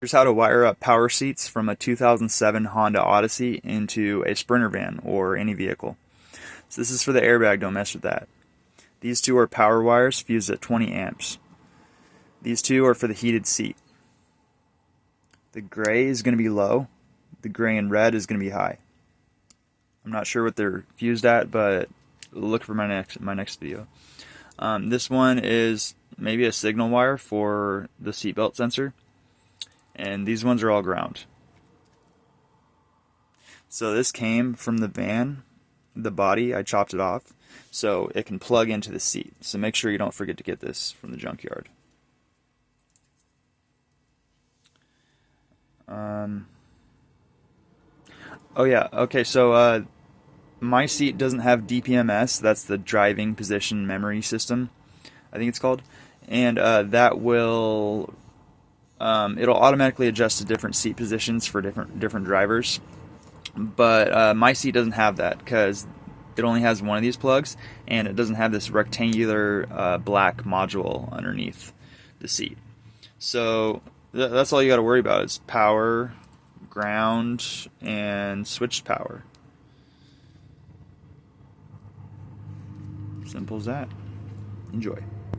Here's how to wire up power seats from a 2007 Honda Odyssey into a Sprintervan or any vehicle. So this is for the airbag, don't mess with that. These two are power wires fused at 20 amps. These two are for the heated seat. The gray is going to be low. The gray and red is going to be high. I'm not sure what they're fused at, but look for my next video. This one is maybe a signal wire for the seatbelt sensor. And these ones are all ground. So this came from the van, the body, I chopped it off, so it can plug into the seat. So make sure you don't forget to get this from the junkyard. Oh yeah, okay, so my seat doesn't have DPMS, that's the driving position memory system, I think it's called, and that will it'll automatically adjust to different seat positions for different drivers. But my seat doesn't have that because it only has one of these plugs, and it doesn't have this rectangular black module underneath the seat. So that's all you got to worry about is power, ground, and switched power. Simple as that. Enjoy.